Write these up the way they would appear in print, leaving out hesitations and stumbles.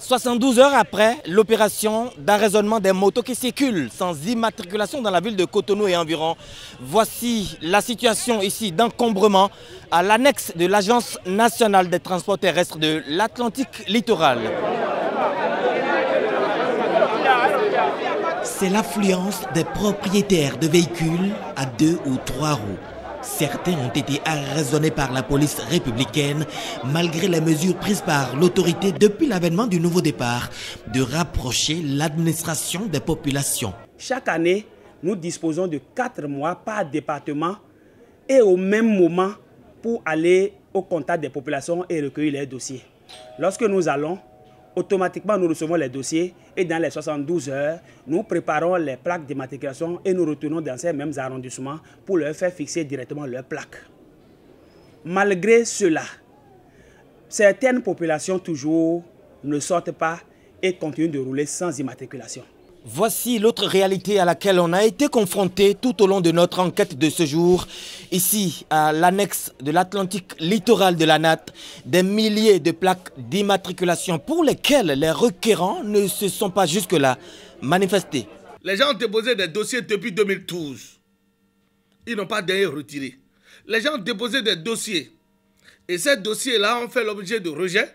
72 heures après l'opération d'arraisonnement des motos qui circulent sans immatriculation dans la ville de Cotonou et environ, voici la situation ici d'encombrement à l'annexe de l'Agence nationale des transports terrestres de l'Atlantique littoral. C'est l'affluence des propriétaires de véhicules à 2 ou 3 roues. Certains ont été arraisonnés par la police républicaine malgré les mesures prises par l'autorité depuis l'avènement du nouveau départ de rapprocher l'administration des populations. Chaque année, nous disposons de 4 mois par département et au même moment pour aller au contact des populations et recueillir les dossiers. Lorsque nous allons, automatiquement nous recevons les dossiers et dans les 72 heures, nous préparons les plaques d'immatriculation et nous retournons dans ces mêmes arrondissements pour leur faire fixer directement leurs plaques. Malgré cela, certaines populations toujours ne sortent pas et continuent de rouler sans immatriculation. Voici l'autre réalité à laquelle on a été confronté tout au long de notre enquête de ce jour. Ici, à l'annexe de l'Atlantique littoral de la NAT, des milliers de plaques d'immatriculation pour lesquelles les requérants ne se sont pas jusque-là manifestés. Les gens ont déposé des dossiers depuis 2012. Ils n'ont pas d'ailleurs retiré. Les gens ont déposé des dossiers. Et ces dossiers-là ont fait l'objet de rejet.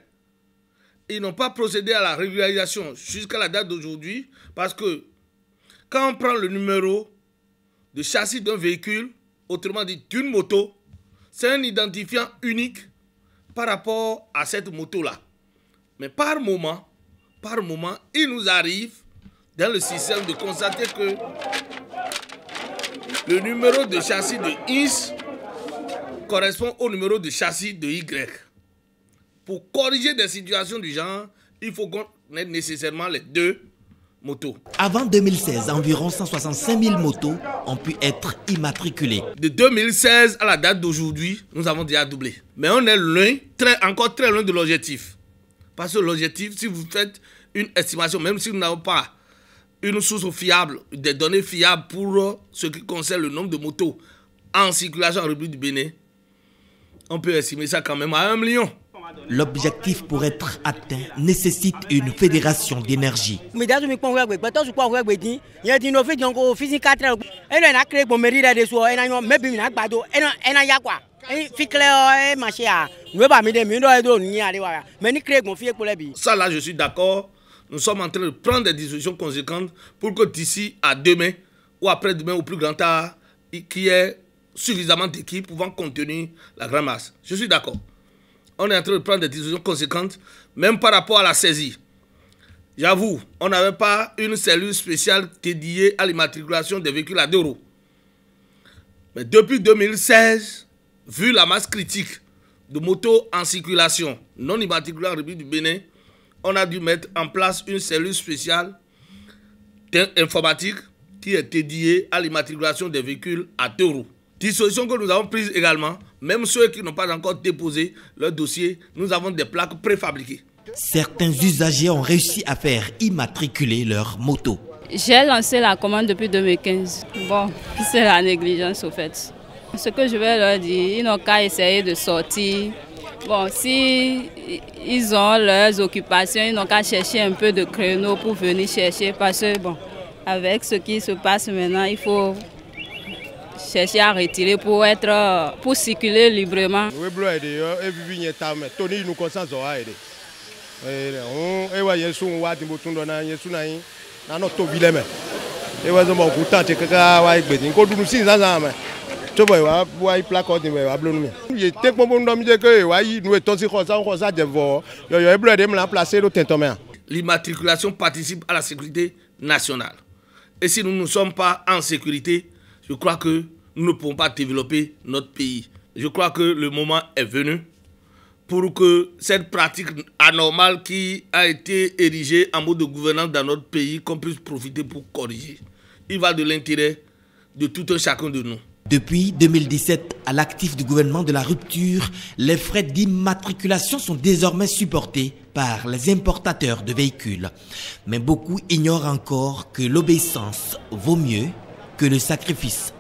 Ils n'ont pas procédé à la régularisation jusqu'à la date d'aujourd'hui parce que quand on prend le numéro de châssis d'un véhicule, autrement dit d'une moto, c'est un identifiant unique par rapport à cette moto-là. Mais par moment, il nous arrive dans le système de constater que le numéro de châssis de X correspond au numéro de châssis de Y. Pour corriger des situations du genre, il faut qu'on ait nécessairement les deux motos. Avant 2016, environ 165 000 motos ont pu être immatriculées. De 2016 à la date d'aujourd'hui, nous avons déjà doublé. Mais on est loin, encore très loin de l'objectif. Parce que l'objectif, si vous faites une estimation, même si nous n'avons pas une source fiable, des données fiables pour ce qui concerne le nombre de motos en circulation en République du Bénin, on peut estimer ça quand même à 1 million. L'objectif pour être atteint nécessite une fédération d'énergie. Ça là, je suis d'accord. Nous sommes en train de prendre des dispositions conséquentes pour que d'ici à demain ou après-demain au plus grand tard, qu'il y ait suffisamment d'équipes pouvant contenir la grande masse. Je suis d'accord. On est en train de prendre des décisions conséquentes, même par rapport à la saisie. J'avoue, on n'avait pas une cellule spéciale dédiée à l'immatriculation des véhicules à 2 roues. Mais depuis 2016, vu la masse critique de motos en circulation non immatriculées en République du Bénin, on a dû mettre en place une cellule spéciale informatique qui est dédiée à l'immatriculation des véhicules à 2 roues. Disposition que nous avons prise également, même ceux qui n'ont pas encore déposé leur dossier, nous avons des plaques préfabriquées. Certains usagers ont réussi à faire immatriculer leur moto. J'ai lancé la commande depuis 2015. Bon, c'est la négligence au fait. Ce que je vais leur dire, ils n'ont qu'à essayer de sortir. Bon, si ils ont leurs occupations, ils n'ont qu'à chercher un peu de créneaux pour venir chercher. Parce que bon, avec ce qui se passe maintenant, il faut chercher à retirer pour circuler librement. L'immatriculation participe à la sécurité nationale. Et si nous ne sommes pas en sécurité, je crois que nous ne pouvons pas développer notre pays. Je crois que le moment est venu pour que cette pratique anormale qui a été érigée en mode de gouvernance dans notre pays, qu'on puisse profiter pour corriger. Il va de l'intérêt de tout un chacun de nous. Depuis 2017, à l'actif du gouvernement de la rupture, les frais d'immatriculation sont désormais supportés par les importateurs de véhicules. Mais beaucoup ignorent encore que l'obéissance vaut mieux que le sacrifice.